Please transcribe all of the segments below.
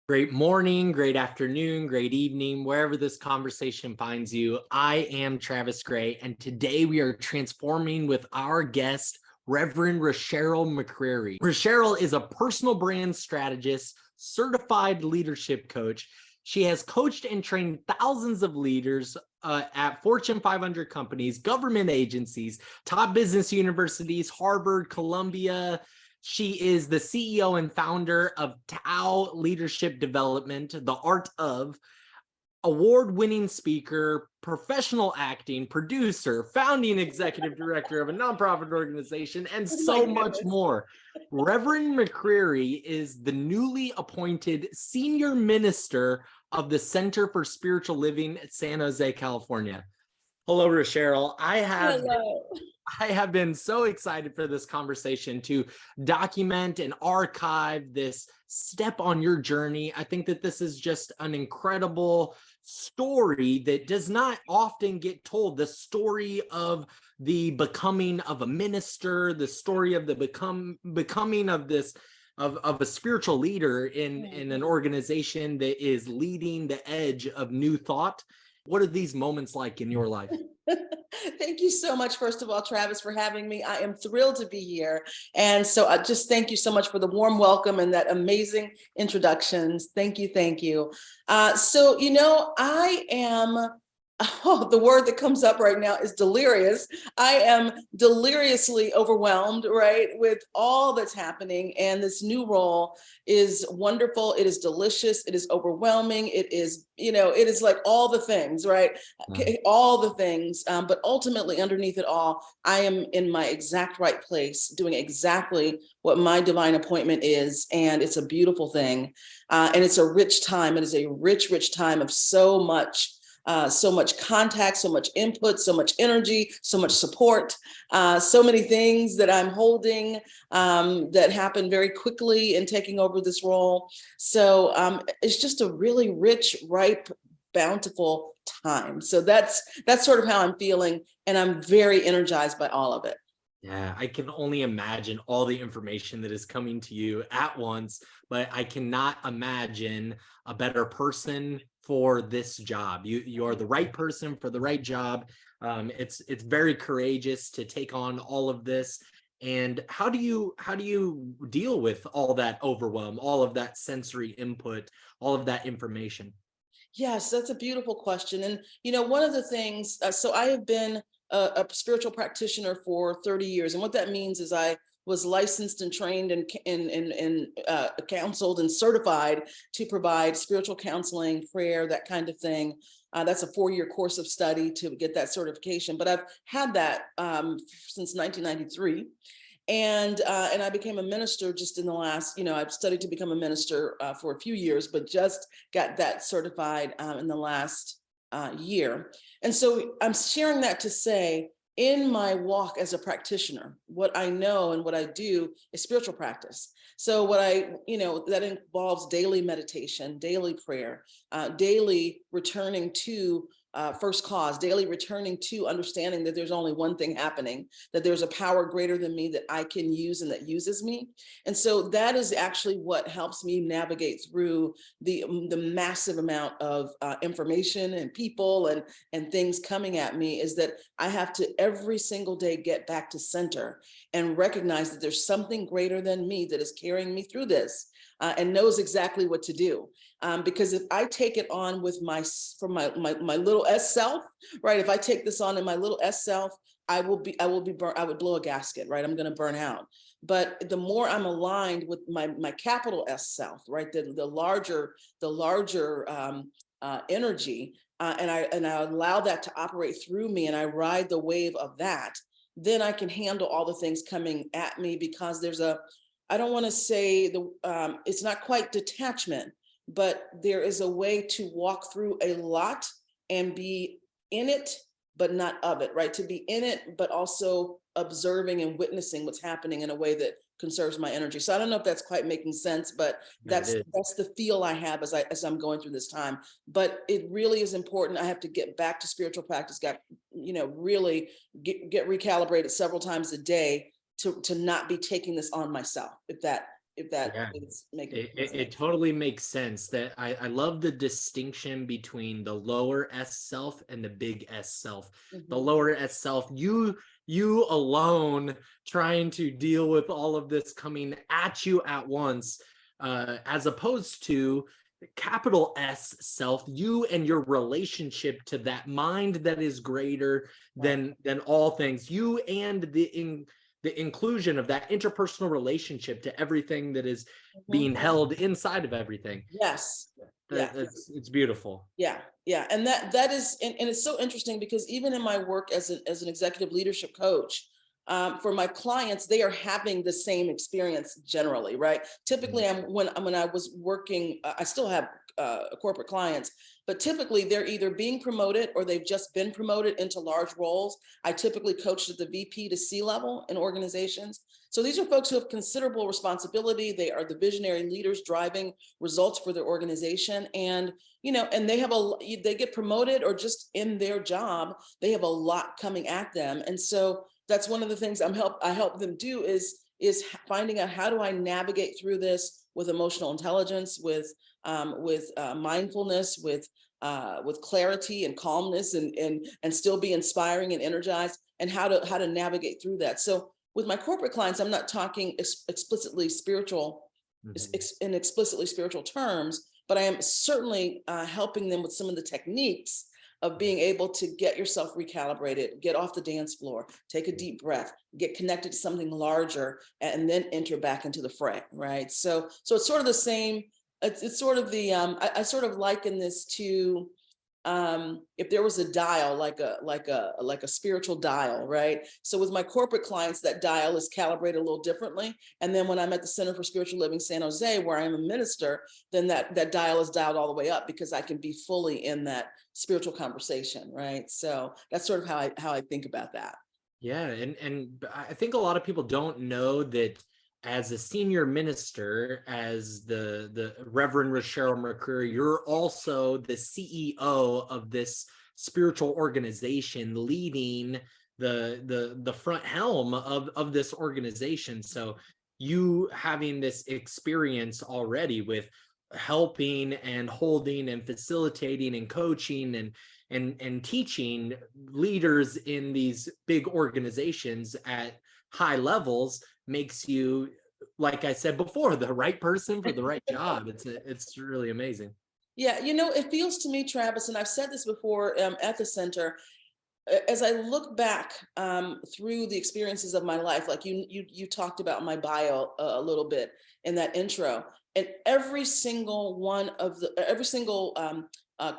Great morning, great afternoon, great evening, wherever this conversation finds you. I am Travis Gray, and today we are transforming with our guest, Reverend Rasheryl McCreary. Rasheryl is a personal brand strategist, certified leadership coach. She has coached and trained thousands of leaders at Fortune 500 companies, government agencies, top business universities, Harvard, Columbia. She is the CEO and founder of TAO Leadership Development, the art of, award-winning speaker, professional acting, producer, founding executive director of a nonprofit organization, and so much more. Reverend McCreary is the newly appointed senior minister of the Center for Spiritual Living at San Jose, California. Hello, Rasheryl. Hello. I have been so excited for this conversation to document and archive this step on your journey. I think that this is just an incredible story that does not often get told. The story of the becoming of a minister, the story of the becoming of this of a spiritual leader in an organization that is leading the edge of new thought. What are these moments like in your life? Thank you so much, first of all, Travis, for having me. I am thrilled to be here. And so I just thank you so much for the warm welcome and that amazing introductions. Thank you. Thank you. I am, the word that comes up right now is delirious. I am deliriously overwhelmed, right, with all that's happening. And this new role is wonderful. It is delicious. It is overwhelming. It is, it is like all the things, right? All the things. But ultimately, underneath it all, I am in my exact right place, doing exactly what my divine appointment is. And it's a beautiful thing. And it's a rich time. It is a rich, rich time of so much contact, so much input, so much energy, so much support, so many things that I'm holding that happen very quickly in taking over this role. So it's just a really rich, ripe, bountiful time. So that's sort of how I'm feeling. And I'm very energized by all of it. Yeah, I can only imagine all the information that is coming to you at once, but I cannot imagine a better person for this job. You are the right person for the right job. It's very courageous to take on all of this. And how do you deal with all that overwhelm, all of that sensory input, all of that information? Yes, that's a beautiful question. And, one of the things, so I have been a spiritual practitioner for 30 years. And what that means is I was licensed and trained and counseled and certified to provide spiritual counseling, prayer, that kind of thing. That's a 4-year course of study to get that certification. But I've had that since 1993. And I became a minister just in the last, I've studied to become a minister for a few years, but just got that certified in the last year. And so I'm sharing that to say, in my walk as a practitioner, what I know and what I do is spiritual practice. So that involves daily meditation, daily prayer, daily returning to first cause, daily returning to understanding that there's only one thing happening, that there's a power greater than me that I can use and that uses me. And so that is actually what helps me navigate through the massive amount of information and people and things coming at me, is that I have to every single day get back to center and recognize that there's something greater than me that is carrying me through this. And knows exactly what to do. Because if I take it on with my little S self, right? If I take this on in my little S self, I would blow a gasket, right? I'm going to burn out. But the more I'm aligned with my capital S self, right? The larger energy, and I allow that to operate through me, and I ride the wave of that, then I can handle all the things coming at me, because I don't want to say it's not quite detachment, but there is a way to walk through a lot and be in it, but not of it, right? To be in it, but also observing and witnessing what's happening in a way that conserves my energy. So I don't know if that's quite making sense, but that's the feel I have as I'm going through this time. But it really is important. I have to get back to spiritual practice, really get recalibrated several times a day to not be taking this on myself, if that if that Yeah. is making It sense. totally makes sense. That I love the distinction between the lower S self and the big S self. The Mhm. lower S self, you alone trying to deal with all of this coming at you at once, as opposed to capital S self, you and your relationship to that mind that is greater Right. than all things, you and the inclusion of that interpersonal relationship to everything that is Mhm. being held inside of everything. Yes. Yeah. It's beautiful. Yeah, yeah, and that is, and it's so interesting because even in my work as an executive leadership coach, for my clients, they are having the same experience generally, right? Typically, when I was working, I still have corporate clients, but typically they're either being promoted or they've just been promoted into large roles. I typically coached at the VP to C level in organizations. So these are folks who have considerable responsibility. They are the visionary leaders driving results for their organization, and and they get promoted or just in their job, they have a lot coming at them. And so that's one of the things I help them do is finding out, how do I navigate through this with emotional intelligence, with mindfulness, with clarity and calmness, and still be inspiring and energized, and how to navigate through that. So with my corporate clients, I'm not talking explicitly spiritual, Mhm. in explicitly spiritual terms, but I am certainly helping them with some of the techniques of being able to get yourself recalibrated, get off the dance floor, take a deep breath, get connected to something larger, and then enter back into the fray, right? So it's sort of the same. It's sort of the I sort of liken this to, if there was a dial, like a spiritual dial, right? So with my corporate clients, that dial is calibrated a little differently. And then when I'm at the Center for Spiritual Living San Jose, where I'm a minister, then that dial is dialed all the way up, because I can be fully in that spiritual conversation, right? So that's sort of how I think about that. Yeah, and I think a lot of people don't know that as a senior minister, as the Reverend Rasheryl McCreary, you're also the CEO of this spiritual organization, leading the front helm of this organization. So you having this experience already with helping and holding and facilitating and coaching and teaching leaders in these big organizations at high levels makes you, like I said before, the right person for the right job. It's really amazing. Yeah, it feels to me, Travis, and I've said this before, at the center, as I look back, through the experiences of my life, like you talked about my bio a little bit in that intro, and every single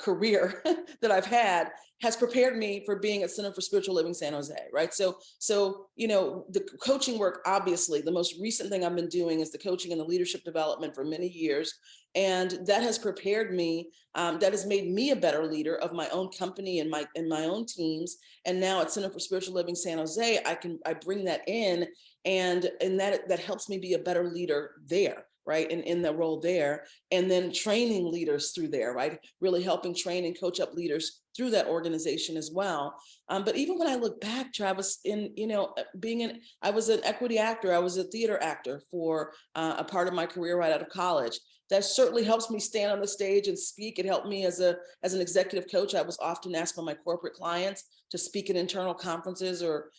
career that I've had has prepared me for being at Center for Spiritual Living San Jose, right? So the coaching work, obviously, the most recent thing I've been doing is the coaching and the leadership development for many years, and that has prepared me. That has made me a better leader of my own company and my own teams. And now at Center for Spiritual Living San Jose, I bring that in, and that helps me be a better leader there, right? And in the role there, and then training leaders through there, right? Really helping train and coach up leaders through that organization as well. But even when I look back, Travis, I was an equity actor, I was a theater actor for a part of my career right out of college. That certainly helps me stand on the stage and speak. It helped me as an executive coach. I was often asked by my corporate clients to speak at internal conferences or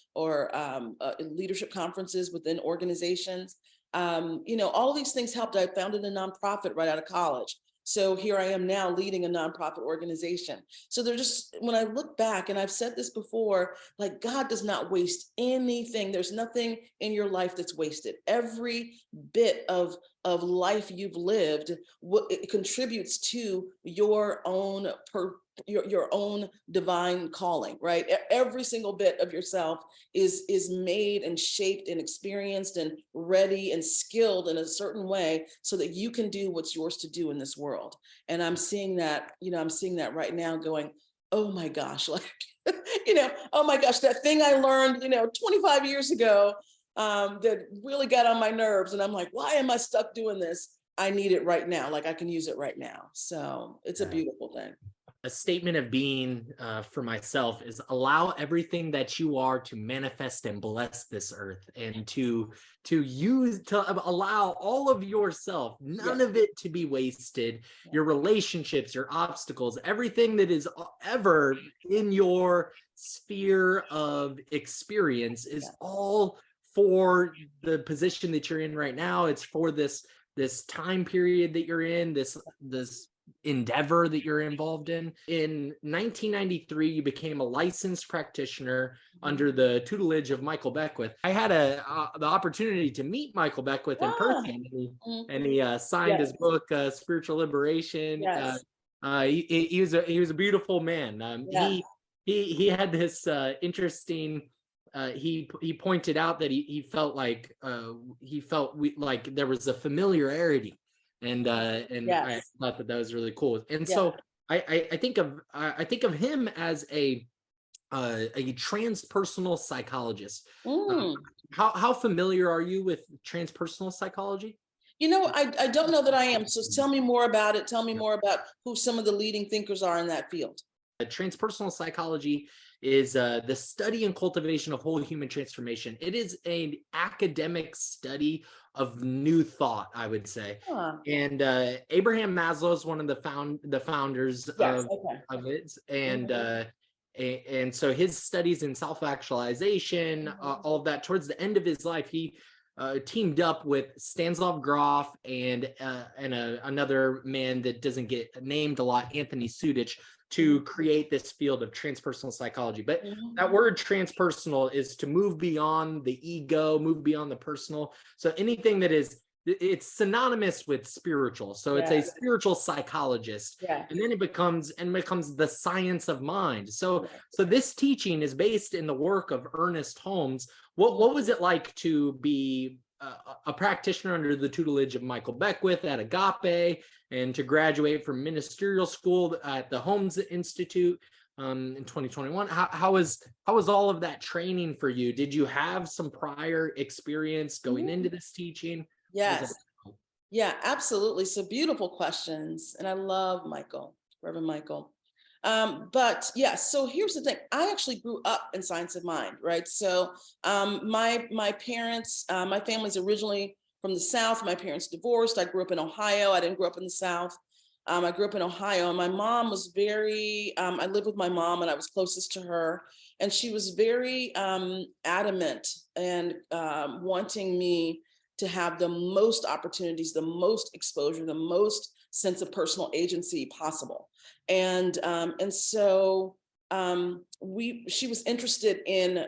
leadership conferences within organizations. All of these things helped. I founded a nonprofit right out of college. So here I am now leading a nonprofit organization. So they're just, when I look back, and I've said this before, like, God does not waste anything. There's nothing in your life that's wasted. Every bit of life you've lived, it contributes to your own your own divine calling, right? Every single bit of yourself is made and shaped and experienced and ready and skilled in a certain way so that you can do what's yours to do in this world. And I'm seeing that, right now, going, oh my gosh, like, oh my gosh, that thing I learned, 25 years ago, that really got on my nerves. And I'm like, why am I stuck doing this? I need it right now. Like, I can use it right now. So it's a Yeah. beautiful thing. a statement of being for myself is allow everything that you are to manifest and bless this earth, and to allow all of yourself, none of it to be wasted. Your relationships, your obstacles, everything that is ever in your sphere of experience is all for the position that you're in right now. It's for this time period that you're in, this endeavor that you're involved in. In 1993, you became a licensed practitioner under the tutelage of Michael Beckwith. I had the opportunity to meet Michael Beckwith in person, and he signed his book, Spiritual Liberation. He was a beautiful man. He had this interesting. He pointed out that he felt like like there was a familiarity. And I thought that was really cool. And so I think of him as a transpersonal psychologist. How familiar are you with transpersonal psychology? I don't know that I am. So tell me more about it. Tell me more about who some of the leading thinkers are in that field. Transpersonal psychology is the study and cultivation of whole human transformation. It is an academic study of new thought, I would say. And Abraham Maslow is one of the founders of it. And so his studies in self-actualization, all of that, towards the end of his life, he teamed up with Stanislav Grof and another man that doesn't get named a lot, Anthony Sudich, to create this field of transpersonal psychology. But that word transpersonal is to move beyond the ego, move beyond the personal. So anything that it's synonymous with spiritual. So it's a spiritual psychologist, and then it becomes the science of mind. So this teaching is based in the work of Ernest Holmes. What was it like to be a practitioner under the tutelage of Michael Beckwith at Agape, and to graduate from ministerial school at the Holmes Institute in 2021? How was all of that training for you? Did you have some prior experience going into this teaching? Yes. Yeah, absolutely. So beautiful questions. And I love Reverend Michael. But yeah, so here's the thing. I actually grew up in science of mind, right? So my parents, my family's originally from the South. My parents divorced. I grew up in Ohio. I didn't grow up in the South. I grew up in Ohio, and my mom was I lived with my mom, and I was closest to her. And she was very adamant and wanting me to have the most opportunities, the most exposure, the most sense of personal agency possible. And so she was interested in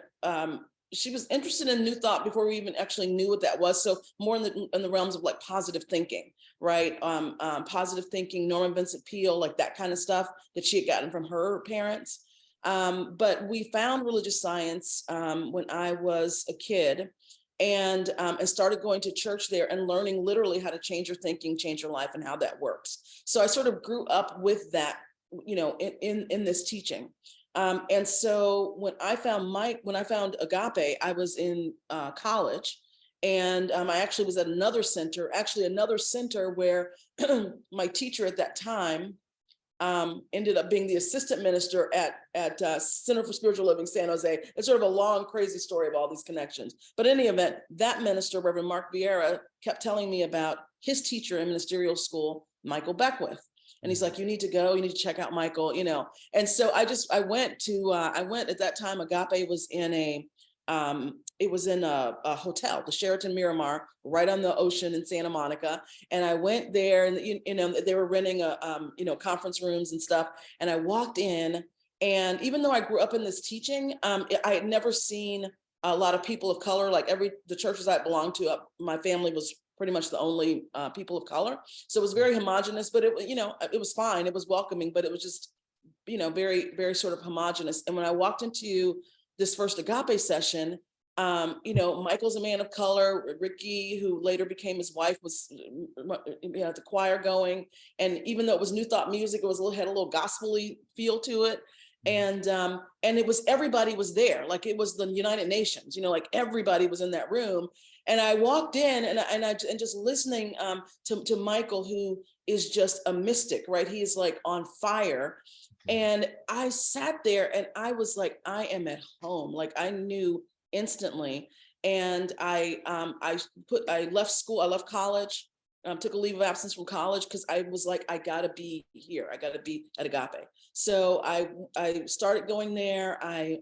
new thought before we even actually knew what that was. So more in the realms of like positive thinking, right? Positive thinking, Norman Vincent Peale, like that kind of stuff that she had gotten from her parents. But we found religious science when I was a kid, and started going to church there and learning literally how to change your thinking, change your life, and how that works. So I sort of grew up with that, in this teaching. And so when I found Agape, I was in college, and I actually was at another center where my teacher at that time ended up being the assistant minister at Center for Spiritual Living, San Jose. It's sort of a long, crazy story of all these connections. But in any event, that minister, Reverend Mark Vieira, kept telling me about his teacher in ministerial school, Michael Beckwith. And he's like, you need to check out Michael, And so I went at that time. Agape was in a hotel, the Sheraton Miramar, right on the ocean in Santa Monica. And I went there, and they were renting conference rooms and stuff. And I walked in, and even though I grew up in this teaching, I had never seen a lot of people of color. Like the churches I belonged to, my family was pretty much the only people of color. So it was very homogenous, but it was fine. It was welcoming, but it was just, very, very sort of homogenous. And when I walked into this first Agape session, Michael's a man of color. Ricky, who later became his wife, was had the choir going. And even though it was New Thought music, it had a little gospel-y feel to it. And everybody was there. Like it was the United Nations, like everybody was in that room. And I walked in, and just listening to Michael, who is just a mystic, right? He is like on fire. And I sat there and I was like, I am at home. Like I knew instantly. And I left school, I left college, took a leave of absence from college because I was like, I gotta be here. I gotta be at Agape. So I started going there. I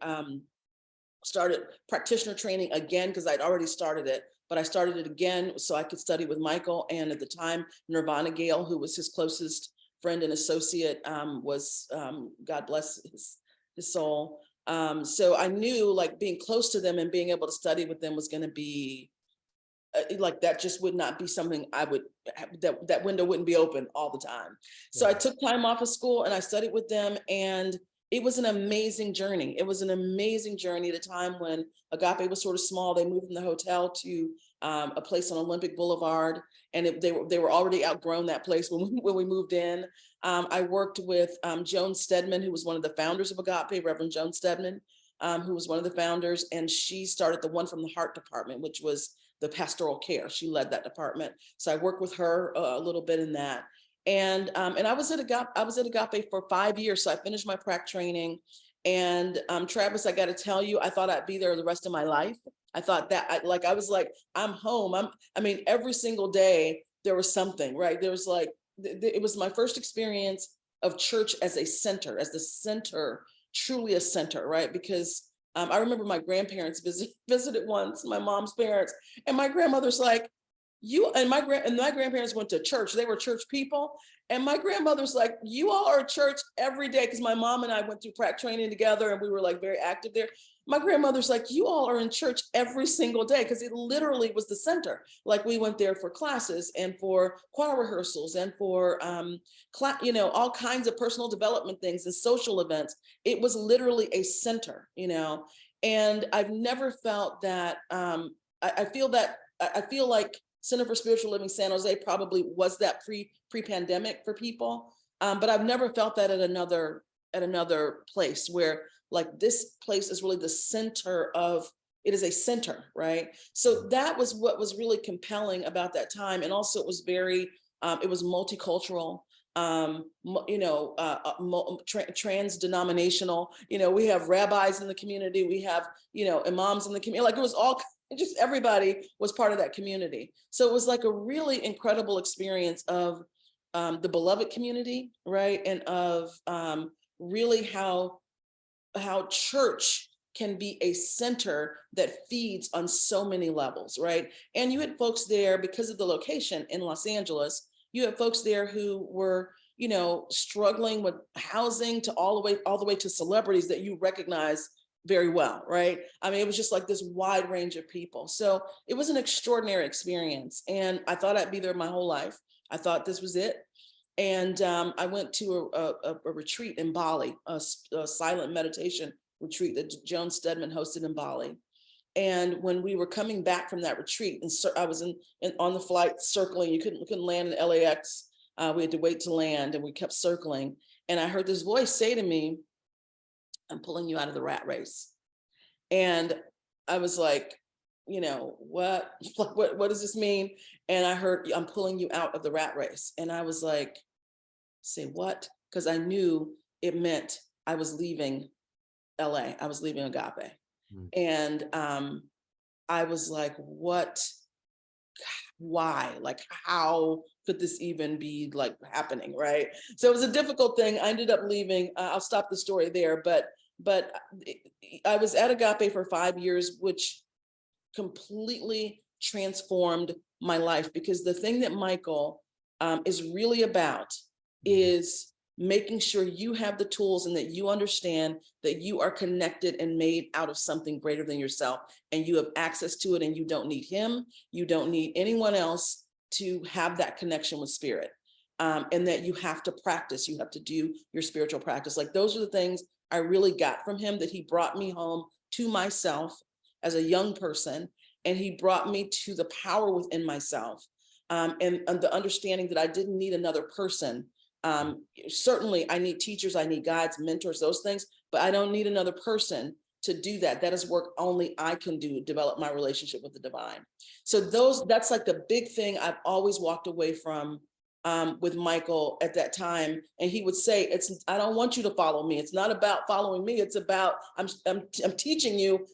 started practitioner training again because I'd already started it, but I started it again so I could study with Michael. And at the time, Nirvana Gale, who was his closest friend and associate, was, God bless his soul. So I knew like being close to them and being able to study with them was going to be like, that just would not be something I would, that window wouldn't be open all the time. So I took time off of school and I studied with them, and it was an amazing journey. It was an amazing journey at a time when Agape was sort of small. They moved from the hotel to a place on Olympic Boulevard, and they were already outgrown that place when we moved in. I worked with Joan Stedman, who was one of the founders of Agape, Reverend Joan Stedman, who was one of the founders, and she started the One from the Heart department, which was the pastoral care. She led that department. So I worked with her a little bit in that. And I was at Agape for 5 years. So I finished my prac training. And Travis, I got to tell you, I thought I'd be there the rest of my life. I thought that I was like, I'm home. I mean, every single day there was something, right? There was like, it was my first experience of church as a center, as the center, truly a center, right? Because I remember my grandparents visited once, my mom's parents, and my grandmother's like, my grandparents went to church. They were church people. And my grandmother's like, you all are at church every day. Because my mom and I went through prac training together and we were like very active there. My grandmother's like, you all are in church every single day, because it literally was the center. Like we went there for classes and for choir rehearsals and for all kinds of personal development things and social events. It was literally a center, and I've never felt that. I feel like Center for Spiritual Living San Jose probably was that pre-pandemic for people, but I've never felt that at another place where like this place is really the center of. It is a center, right? So that was what was really compelling about that time, and also it was very, it was multicultural. Trans-denominational. We have rabbis in the community. We have imams in the community. Like it was all. Just everybody was part of that community. So it was like a really incredible experience of the beloved community, right? And of really how church can be a center that feeds on so many levels, right? And you had folks there because of the location in Los Angeles. You had folks there who were, struggling with housing to all the way to celebrities that you recognize very well, right? I mean, it was just like this wide range of people. So it was an extraordinary experience. And I thought I'd be there my whole life. I thought this was it. And I went to a retreat in Bali, a silent meditation retreat that Joan Stedman hosted in Bali. And when we were coming back from that retreat, and I was on the flight circling, you couldn't land in LAX. We had to wait to land, and we kept circling. And I heard this voice say to me, I'm pulling you out of the rat race. And I was like, what does this mean? And I heard, I'm pulling you out of the rat race. And I was like, say what? Because I knew it meant I was leaving LA. I was leaving Agape. And I was like, what? Why? Like, how could this even be like happening, right? So it was a difficult thing. I ended up leaving. I'll stop the story there, but I was at Agape for 5 years, which completely transformed my life, because the thing that Michael is really about is making sure you have the tools and that you understand that you are connected and made out of something greater than yourself, and you have access to it, and you don't need him. You don't need anyone else to have that connection with spirit, and that you have to practice. You have to do your spiritual practice. Like those are the things I really got from him, that he brought me home to myself as a young person, and he brought me to the power within myself, and the understanding that I didn't need another person. Certainly I need teachers, I need guides, mentors, those things, but I don't need another person to do that. That is work only I can do, develop my relationship with the divine. So that's like the big thing I've always walked away from with Michael at that time, and he would say, I don't want you to follow me. It's not about following me. It's about I'm teaching you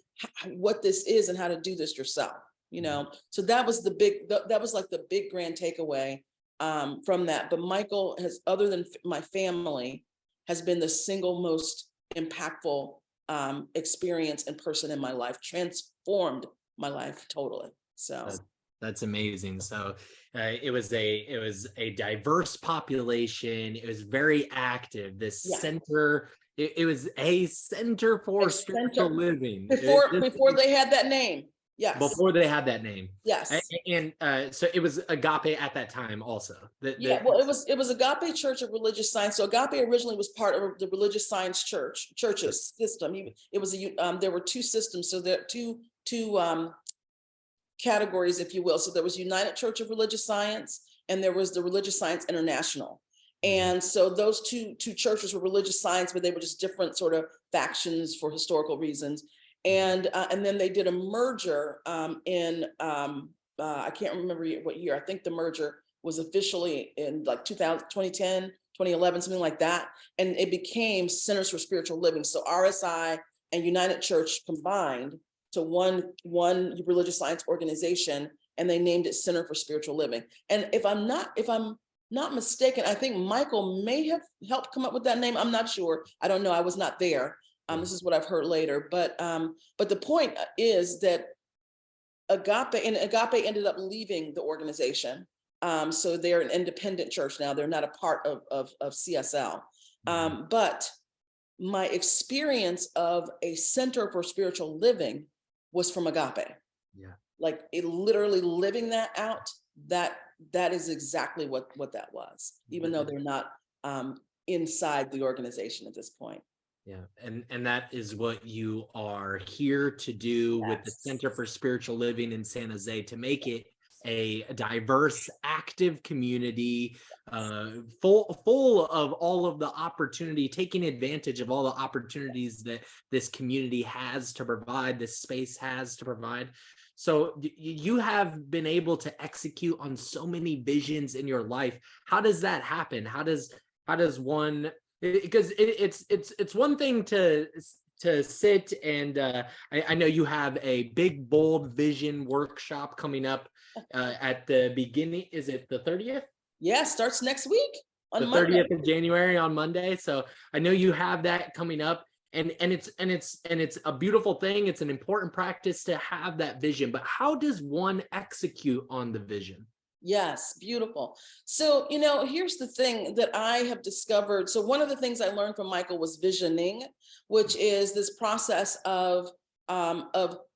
what this is and how to do this yourself. So that was that was like the big grand takeaway from that. But Michael has, other than my family, has been the single most impactful experience and person in my life, transformed my life totally. So that's amazing. So it was a diverse population. It was very active. This center, it was a center for spiritual living. Before they had that name. Yes. Before they had that name. Yes. And so it was Agape at that time also. Well, it was Agape Church of Religious Science. So Agape originally was part of the Religious Science churches system. It was there were two systems. So there are two categories, if you will. So there was United Church of Religious Science, and there was the Religious Science International. And so those two churches were religious science, but they were just different sort of factions for historical reasons. And then they did a merger in I can't remember what year. I think the merger was officially in like 2010, 2011, something like that. And it became Centers for Spiritual Living. So RSI and United Church combined to one religious science organization, and they named it Center for Spiritual Living. And if I'm not mistaken, I think Michael may have helped come up with that name. I'm not sure. I don't know. I was not there. This is what I've heard later. But the point is that Agape ended up leaving the organization. So they're an independent church now. They're not a part of CSL. But my experience of a Center for Spiritual Living was from Agape. Yeah. Like it literally living that out, that is exactly what that was, even though they're not inside the organization at this point. Yeah, and that is what you are here to do with the Center for Spiritual Living in San Jose, to make it a diverse, active community, full of all of the opportunity, taking advantage of all the opportunities that this community has to provide, this space has to provide. So you have been able to execute on so many visions in your life. How does that happen? How does one, because it's one thing to sit and I know you have a big, bold vision workshop coming up at the beginning. Is it the 30th? Yeah, starts next week on the Monday. 30th of January on Monday. So I know you have that coming up, and it's a beautiful thing. It's an important practice to have that vision, but how does one execute on the vision? Yes, beautiful. So, here's the thing that I have discovered. So one of the things I learned from Michael was visioning, which is this process of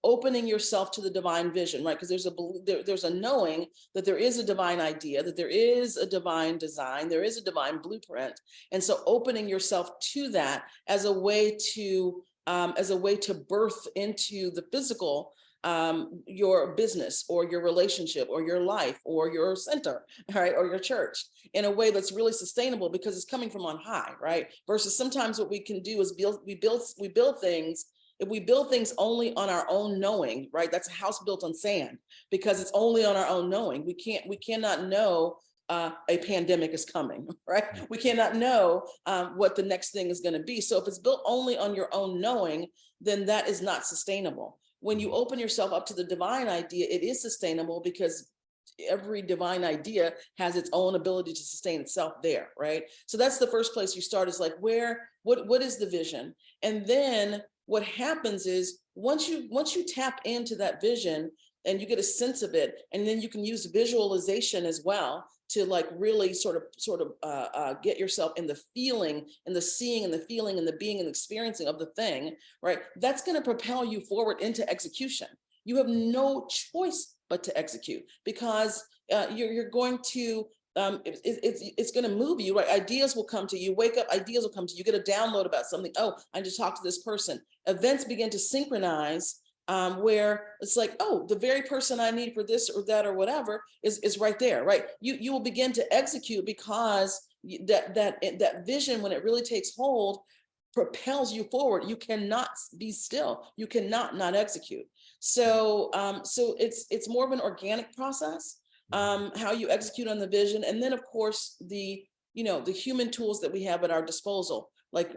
opening yourself to the divine vision, right? Because there's a knowing that there is a divine idea, that there is a divine design, there is a divine blueprint. And so opening yourself to that as a way to birth into the physical your business or your relationship or your life or your center, right, or your church, in a way that's really sustainable because it's coming from on high, right? Versus sometimes what we can do is we build things. If we build things only on our own knowing, right, that's a house built on sand because it's only on our own knowing. We cannot know a pandemic is coming, right? We cannot know what the next thing is going to be. So if it's built only on your own knowing, then that is not sustainable. When you open yourself up to the divine idea, it is sustainable because every divine idea has its own ability to sustain itself there, right? So that's the first place you start, is like, what is the vision? And then what happens is once you tap into that vision and you get a sense of it, and then you can use visualization as well to like really sort of get yourself in the feeling and the seeing and the feeling and the being and the experiencing of the thing, right? That's going to propel you forward into execution. You have no choice but to execute because you're going to, it's going to move you, right? Ideas will come to you, wake up, ideas will come to you, get a download about something. Oh, I just talked to this person. Events begin to synchronize where it's like, oh, the very person I need for this or that or whatever is right there, right? You will begin to execute because that vision, when it really takes hold, propels you forward. You cannot be still. You cannot not execute. So it's more of an organic process. how you execute on the vision, and then of course the human tools that we have at our disposal. Like,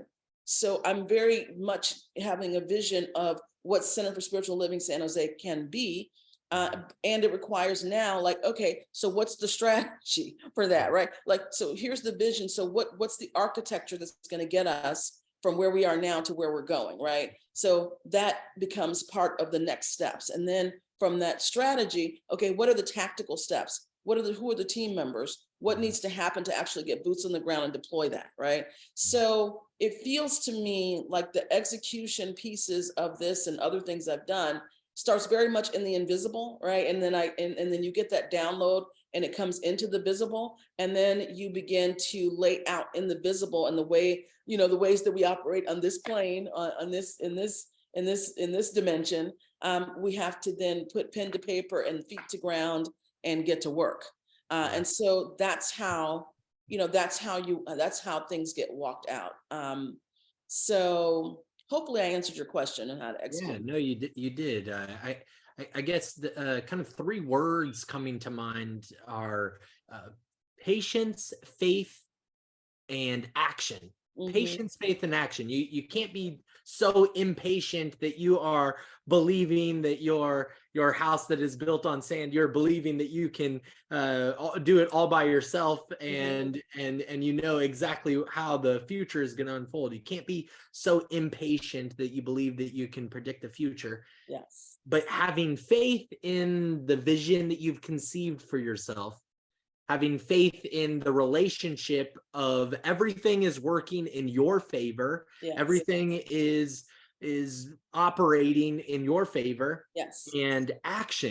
so I'm very much having a vision of what Center for Spiritual Living San Jose can be. And it requires now, like, okay, so what's the strategy for that, right? Like, so here's the vision. So what's the architecture that's going to get us from where we are now to where we're going, right? So that becomes part of the next steps. And then from that strategy, okay, what are the tactical steps? Who are the team members? What needs to happen to actually get boots on the ground and deploy that, right? So it feels to me like the execution pieces of this and other things I've done starts very much in the invisible, right? And then and then you get that download and it comes into the visible, and then you begin to lay out in the visible and the way, the ways that we operate on this plane, on this in this dimension. We have to then put pen to paper and feet to ground and get to work. And so that's how things get walked out. So hopefully I answered your question on how to execute. Yeah, no, you did. I guess the kind of three words coming to mind are patience, faith, and action. Patience, faith, and action. You can't be so impatient that you are believing that your house that is built on sand, you're believing that you can do it all by yourself, and you know exactly how the future is going to unfold. You can't be so impatient that you believe that you can predict the future. Yes. But having faith in the vision that you've conceived for yourself, having faith in the relationship of everything is working in your favor. Yes. Everything is operating in your favor. Yes. And act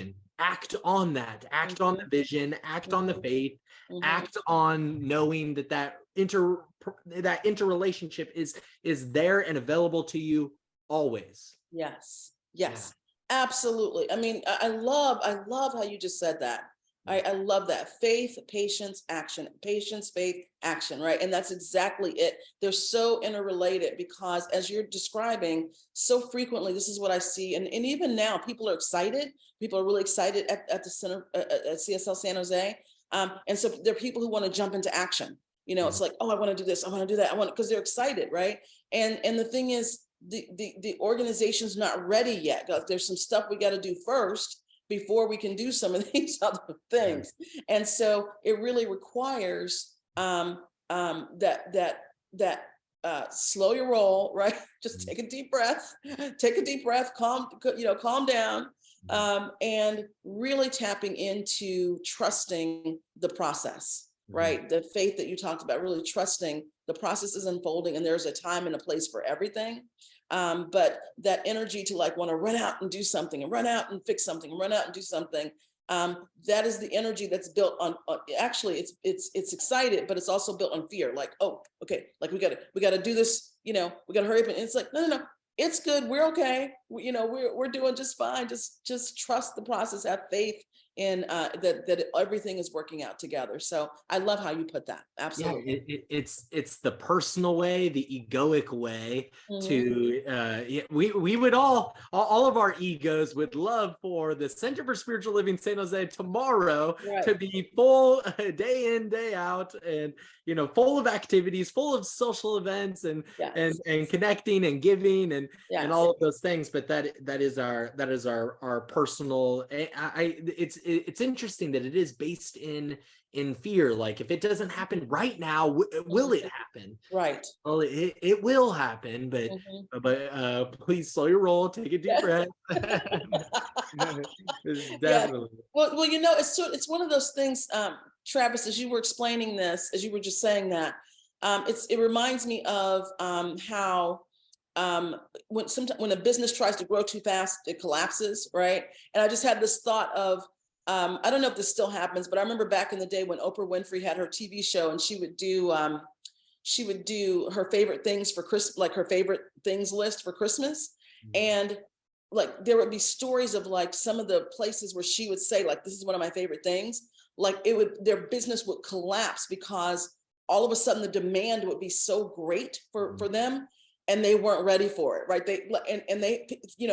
on that, act on the vision, act on the faith, act on knowing that interrelationship is there and available to you always. Yes. Yes. Yeah. Absolutely. I mean, I love how you just said that. I love that. Faith, patience, action. Patience, faith, action, right? And that's exactly it. They're so interrelated because, as you're describing, so frequently, this is what I see. And even now, people are excited. People are really excited at the center, at CSL San Jose. And so there are people who want to jump into action. It's like, oh, I want to do this. I want to do that. because they're excited, right? And the thing is, the organization's not ready yet. There's some stuff we got to do first before we can do some of these other things. And so it really requires that slow your roll, right? Just take a deep breath, calm down, and really tapping into trusting the process, right? The faith that you talked about, really trusting the process is unfolding and there's a time and a place for everything. But that energy to want to run out and do something and run out and fix something and run out and do something. That is the energy that's built on actually it's excited, but it's also built on fear. Like, oh, okay. Like we gotta do this, we gotta hurry up. And it's like, no. It's good. We're okay. We're doing just fine. Just trust the process, have faith in that everything is working out together. So I love how you put that. Absolutely. Yeah, it's the personal way, the egoic way to we would all of our egos would love for the Center for Spiritual Living San Jose tomorrow to be full day in, day out, and full of activities, full of social events and connecting and giving and all of those things. But that is our personal. It's interesting that it is based in fear. Like, if it doesn't happen right now, will it happen? Right. Well, it will happen, but please slow your roll, take a deep breath. Definitely. Well, it's one of those things, Travis, as you were explaining this, as you were just saying that, it reminds me of how when a business tries to grow too fast, it collapses, right? And I just had this thought of, I don't know if this still happens, but I remember back in the day when Oprah Winfrey had her TV show and she would do her favorite things for Christmas, like her favorite things list for Christmas. And there would be stories of some of the places where she would say, this is one of my favorite things. Their business would collapse because all of a sudden the demand would be so great for them. And they weren't ready for it, right? They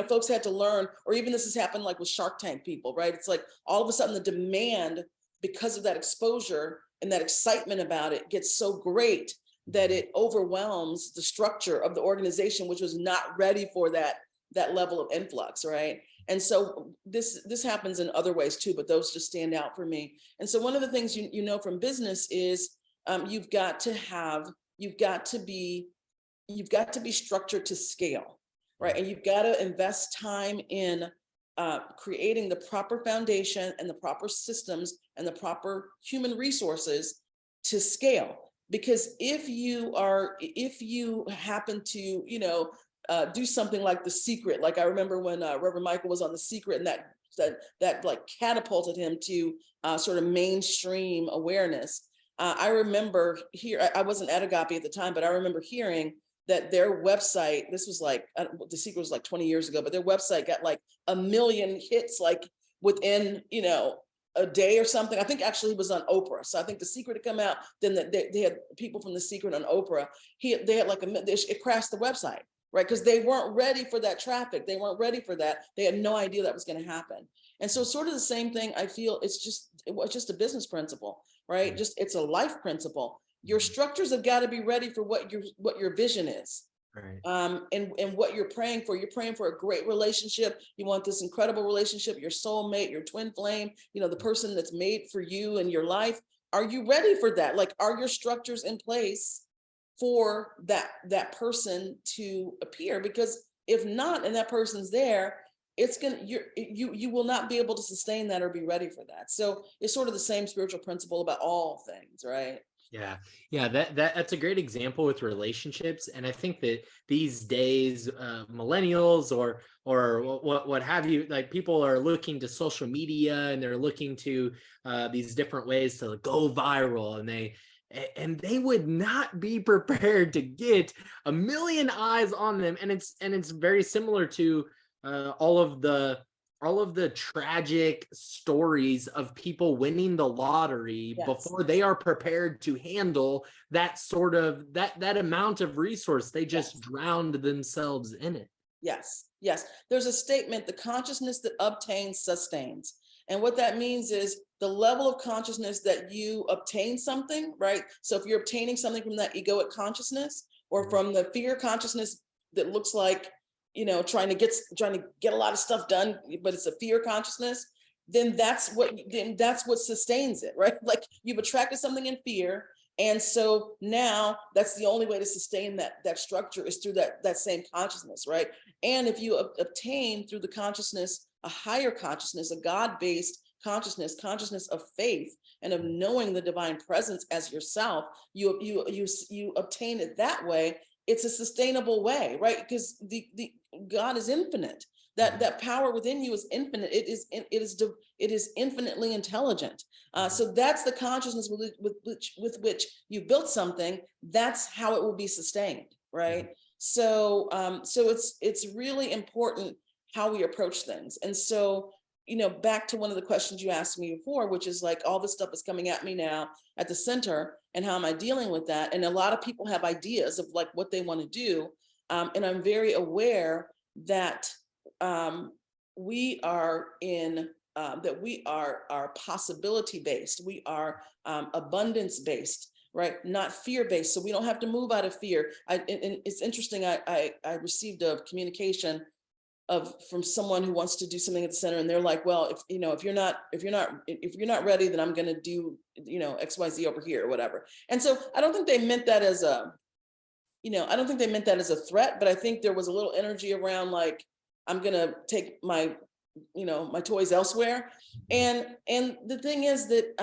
folks had to learn, or even this has happened with Shark Tank people, right? It's all of a sudden the demand because of that exposure and that excitement about it gets so great that it overwhelms the structure of the organization, which was not ready for that level of influx, right? And so this happens in other ways too, but those just stand out for me. And so one of the things you know from business is you've got to be structured to scale, right? And you've got to invest time in creating the proper foundation and the proper systems and the proper human resources to scale. Because if you happen to, do something like The Secret, like I remember when Reverend Michael was on The Secret, and that like catapulted him to sort of mainstream awareness. I remember I wasn't at Agape at the time, but I remember hearing that their website, this was like, The Secret was like 20 years ago, but their website got like 1 million hits, like within, a day or something. I think actually he was on Oprah. So I think The Secret had come out, then they had people from The Secret on Oprah. They had like it crashed the website, right? Because they weren't ready for that traffic. They weren't ready for that. They had no idea that was going to happen. And so sort of the same thing, I feel it's just a business principle, right? Just it's a life principle. Your structures have got to be ready for what your vision is. Right. And what you're praying for. You're praying for a great relationship. You want this incredible relationship, your soulmate, your twin flame, the person that's made for you and your life. Are you ready for that? Like, are your structures in place for that person to appear? Because if not, and that person's there, you will not be able to sustain that or be ready for that. So it's sort of the same spiritual principle about all things, right? Yeah, that's a great example with relationships. And I think that these days, millennials or what have you, like people are looking to social media and they're looking to these different ways to go viral, and they would not be prepared to get 1 million eyes on them. And it's very similar to all of the tragic stories of people winning the lottery. Yes. Before they are prepared to handle that sort of that amount of resource. They just drowned themselves in it. Yes. There's a statement: the consciousness that obtains sustains. And what that means is the level of consciousness that you obtain something, right? So if you're obtaining something from that egoic consciousness or from the fear consciousness that looks like, trying to get a lot of stuff done, but it's a fear consciousness, then that's what sustains it, right? Like you've attracted something in fear. And so now that's the only way to sustain that structure is through that same consciousness, right? And if you obtain through the consciousness, a higher consciousness, a God-based consciousness of faith and of knowing the divine presence as yourself, you obtain it that way. It's a sustainable way, right? Because the God is infinite. That power within you is infinite. It is infinitely intelligent. So that's the consciousness with which you built something. That's how it will be sustained, right? So it's really important how we approach things. And so, back to one of the questions you asked me before, which is like all this stuff is coming at me now at the center, and how am I dealing with that? And a lot of people have ideas of like what they want to do. And I'm very aware that we are possibility based. We are abundance based, right? Not fear based. So we don't have to move out of fear. And it's interesting. I received a communication from someone who wants to do something at the center, and they're like, well, if you're not ready, then I'm going to do XYZ over here or whatever. And so I don't think they meant that as a threat, but I think there was a little energy around like, I'm going to take my toys elsewhere. And the thing is that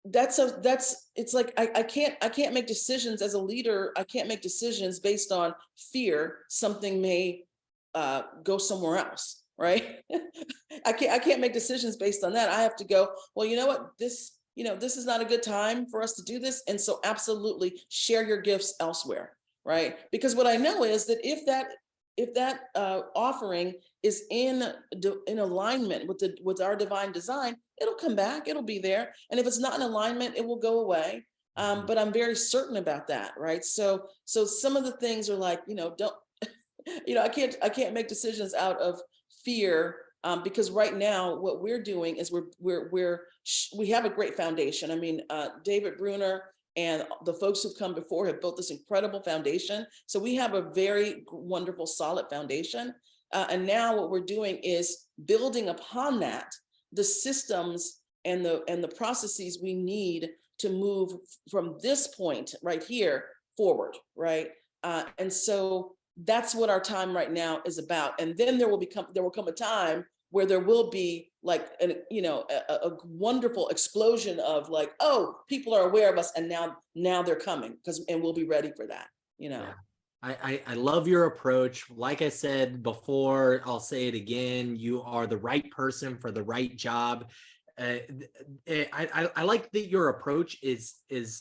it's like I can't make decisions as a leader. I can't make decisions based on fear something may go somewhere else, right? I can't make decisions based on that. I have to go, well, you know what, this is not a good time for us to do this. And so absolutely share your gifts elsewhere, right? Because what I know is that if that offering is in alignment with our divine design, it'll come back, it'll be there. And if it's not in alignment, it will go away. But I'm very certain about that, right? So some of the things are like, don't, I can't make decisions out of fear Because right now what we're doing is we have a great foundation. I mean, David Bruner and the folks who've come before have built this incredible foundation. So we have a very wonderful, solid foundation. And now what we're doing is building upon that, the systems and the processes we need to move from this point right here forward, right? And so that's what our time right now is about. And then there will come a time where there will be like a wonderful explosion of like, oh, people are aware of us, and now they're coming, and we'll be ready for that. Yeah. I love your approach. Like I said before, I'll say it again, you are the right person for the right job. I like that your approach is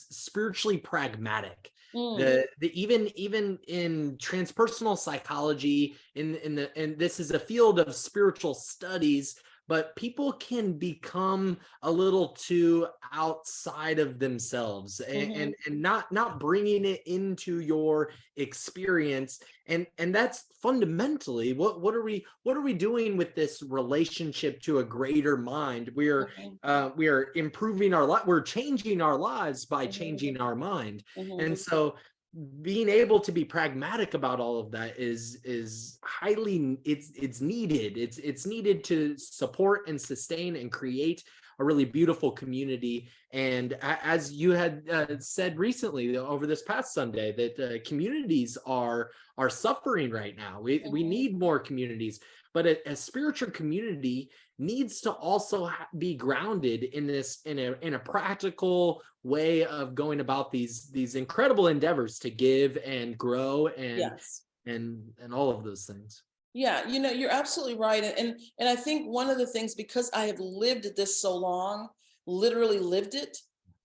spiritually pragmatic. The even in transpersonal psychology, and this is a field of spiritual studies, but people can become a little too outside of themselves and not bringing it into your experience. And that's fundamentally what are we doing with this relationship to a greater mind? We are improving our life. We're changing our lives by changing our mind. And so being able to be pragmatic about all of that is highly, it's needed. It's needed to support and sustain and create a really beautiful community. And as you had said recently over this past Sunday, that communities are suffering right now. We need more communities, but a spiritual community needs to also be grounded in a practical way of going about these incredible endeavors to give and grow and all of those things. Yeah, you're absolutely right. And I think one of the things, because I have lived this so long, literally lived it,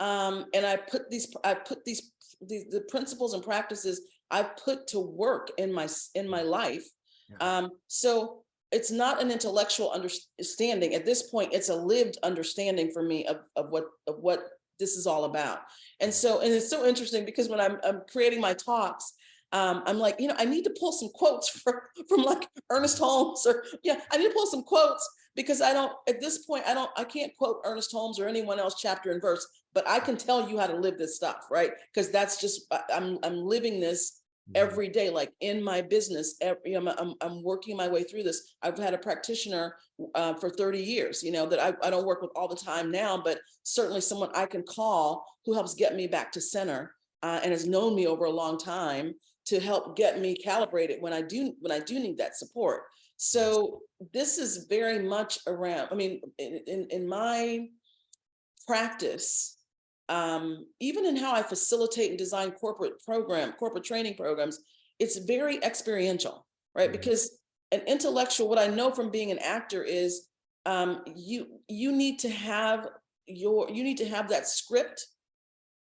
and I put the principles and practices I put to work in my life. Yeah. So it's not an intellectual understanding at this point. It's a lived understanding for me of what this is all about. And it's so interesting, because when I'm creating my talks, I'm like, I need to pull some quotes from like Ernest Holmes, I need to pull some quotes, because at this point, I can't quote Ernest Holmes or anyone else chapter and verse, but I can tell you how to live this stuff, right? Because that's just, I'm living this every day, like in my business. I'm working my way through this. I've had a practitioner for 30 years, that I don't work with all the time now, but certainly someone I can call who helps get me back to center, and has known me over a long time to help get me calibrated when I do need that support. So this is very much around, I mean, in my practice, even in how I facilitate and design corporate training programs, it's very experiential, right? Because an intellectual, what I know from being an actor is, you need to have that script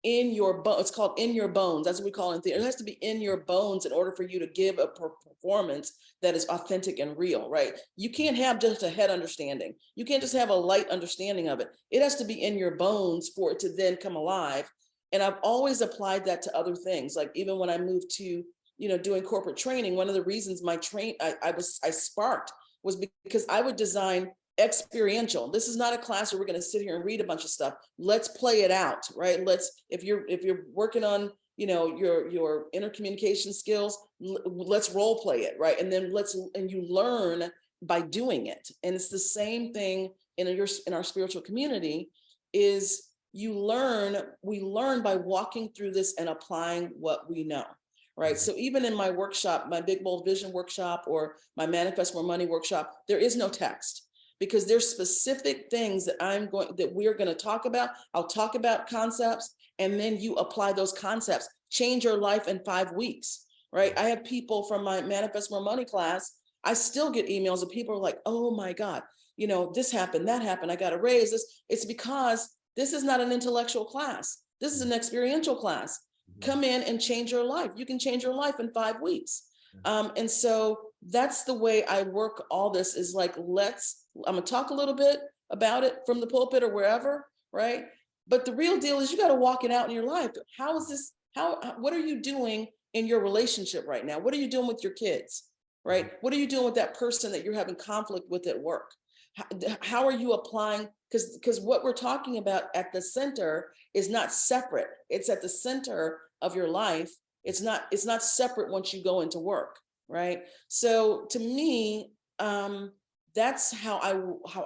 in your bones. It's called in your bones. That's what we call it in theater. It has to be in your bones in order for you to give a performance that is authentic and real, right? You can't have just a head understanding. You can't just have a light understanding of it. It has to be in your bones for it to then come alive. And I've always applied that to other things. Like even when I moved to, doing corporate training, one of the reasons I sparked was because I would design experiential. This is not a class where we're going to sit here and read a bunch of stuff. Let's play it out, right? If you're working on, your intercommunication skills, let's role play it, right? And then you learn by doing it. And it's the same thing in our spiritual community. Is we learn by walking through this and applying what we know. Right. So even in my workshop, my Big Bold Vision workshop, or my Manifest More Money workshop, there is no text, because there's specific things that we're going to talk about. I'll talk about concepts, and then you apply those concepts, change your life in 5 weeks, right? I have people from my Manifest More Money class. I still get emails of people like, oh my God, this happened, that happened. I got to raise this. It's because this is not an intellectual class. This is an experiential class. Come in and change your life. You can change your life in 5 weeks. And so that's the way I work all this, is like, I'm gonna talk a little bit about it from the pulpit or wherever, right? But the real deal is you got to walk it out in your life. What are you doing in your relationship right now? What are you doing with your kids? right? What are you doing with that person that you're having conflict with at work? How are you applying? Because what we're talking about at the center is not separate. It's at the center of your life. It's not separate once you go into work, right? So to me, that's how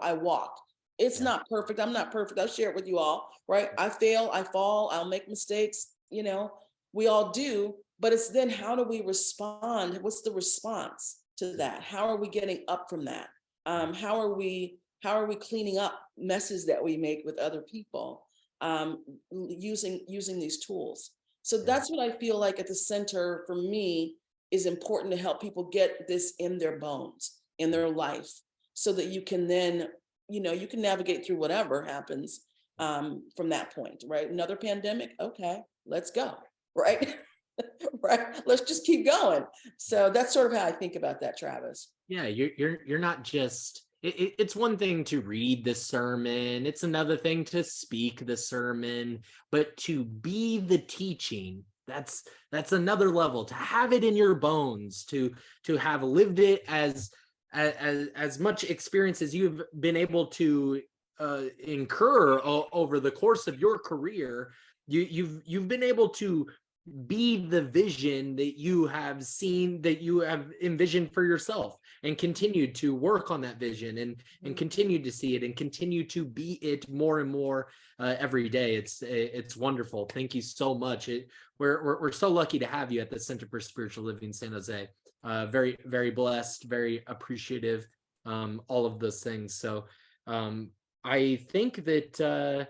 I walk. It's Yeah. not perfect. I'm not perfect. I'll share it with you all, right? I fail, I fall, I'll make mistakes, we all do, but it's then how do we respond? What's the response to that? How are we getting up from that? How are we cleaning up messes that we make with other people, using these tools? So that's what I feel like at the center for me is important to help people get this in their bones, in their life, so that you can then, you can navigate through whatever happens from that point, right? Another pandemic, okay, let's go, right? Right, let's just keep going. So that's sort of how I think about that, Travis. Yeah, you're not just it's one thing to read the sermon, it's another thing to speak the sermon, but to be the teaching, that's another level. To have it in your bones, to have lived it as much experience as you've been able to incur over the course of your career, you've been able to be the vision that you have seen, that you have envisioned for yourself, and continued to work on that vision, and continue to see it and continue to be it more and more every day. It's wonderful. Thank you so much. We're so lucky to have you at the Center for Spiritual Living San Jose. Very, very blessed, very appreciative, all of those things. So I think that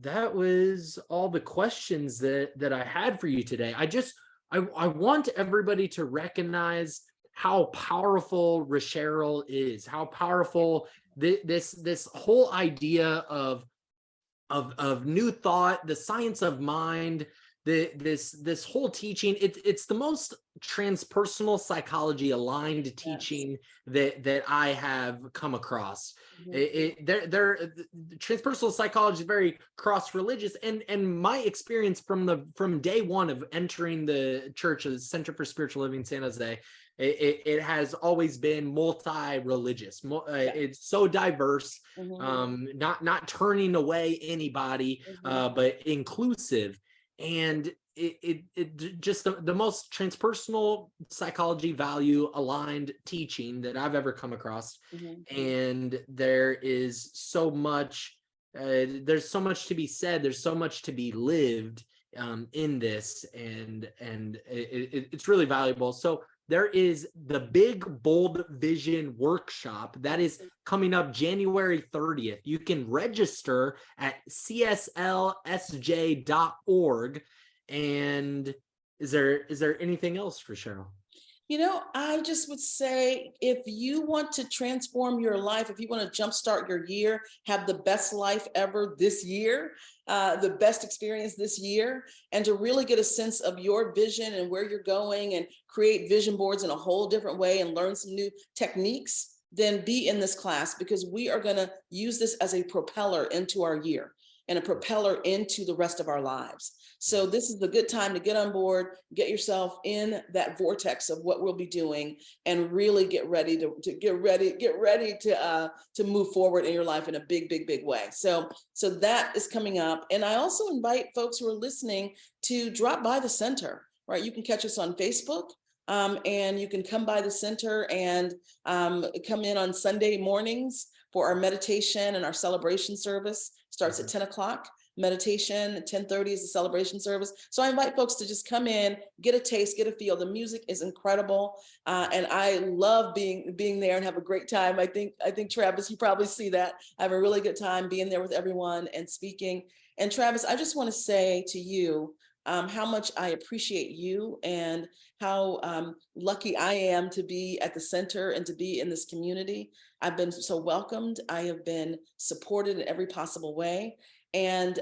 that was all the questions that I had for you today. I want everybody to recognize how powerful Rasheryl is, how powerful this whole idea of new thought, the science of mind, this whole teaching. It's the most transpersonal psychology aligned teaching that I have come across. Transpersonal psychology is very cross-religious, and my experience from day one of entering the church of the Center for Spiritual Living San Jose, it has always been multi-religious. It's so diverse, not turning away anybody, but inclusive. And it just the most transpersonal psychology value aligned teaching that I've ever come across. And there is so much, there's so much to be said, there's so much to be lived in this, and it's really valuable. So there is the Big Bold Vision workshop that is coming up January 30th. You can register at CSLSJ.org. And is there anything else for Cheryl? I just would say, if you want to transform your life, if you want to jumpstart your year, have the best life ever this year, the best experience this year, and to really get a sense of your vision and where you're going, and create vision boards in a whole different way and learn some new techniques, then be in this class, because we are going to use this as a propeller into our year and a propeller into the rest of our lives. So this is the good time to get on board, get yourself in that vortex of what we'll be doing, and really get ready to move forward in your life in a big, big, big way. So that is coming up. And I also invite folks who are listening to drop by the center, right? You can catch us on Facebook. And you can come by the center and come in on Sunday mornings for our meditation and our celebration service. Starts at 10 o'clock. Meditation at 10:30 is the celebration service. So I invite folks to just come in, get a taste, get a feel. The music is incredible, and I love being there and have a great time. I think Travis, you probably see that. I have a really good time being there with everyone and speaking. And Travis, I just want to say to you how much I appreciate you, and how lucky I am to be at the center and to be in this community. I've been so welcomed. I have been supported in every possible way. And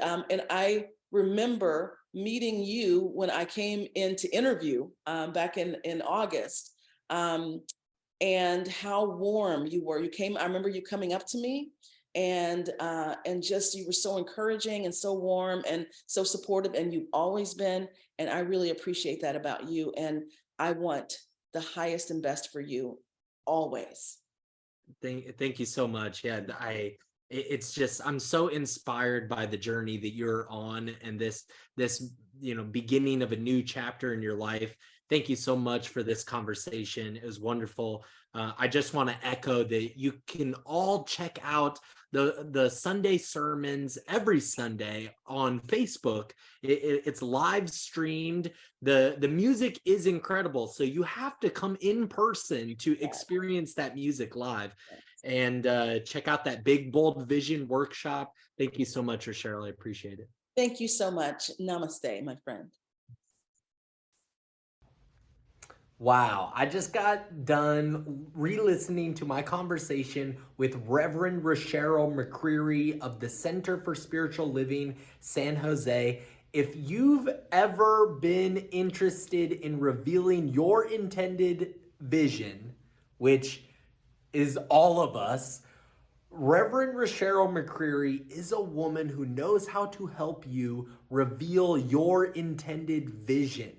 I remember meeting you when I came in to interview back in August, and how warm you were. I remember you coming up to me, and just, you were so encouraging and so warm and so supportive, and you've always been. And I really appreciate that about you. And I want the highest and best for you always. Thank you so much. Yeah, it's just, I'm so inspired by the journey that you're on, and this beginning of a new chapter in your life. Thank you so much for this conversation. It was wonderful. I just want to echo that you can all check out the Sunday sermons every Sunday on Facebook. It's live streamed. The music is incredible, so you have to come in person to experience that music live. And check out that Big Bold Vision workshop. Thank you so much, Rasheryl. I appreciate it. Thank you so much. Namaste, my friend. Wow, I just got done re-listening to my conversation with Reverend Rasheryl McCreary of the Center for Spiritual Living, San Jose. If you've ever been interested in revealing your intended vision, which is all of us, Reverend Rasheryl McCreary is a woman who knows how to help you reveal your intended vision.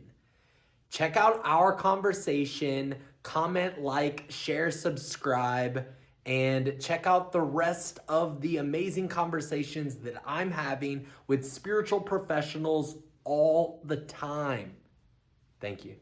Check out our conversation, comment, like, share, subscribe, and check out the rest of the amazing conversations that I'm having with spiritual professionals all the time. Thank you.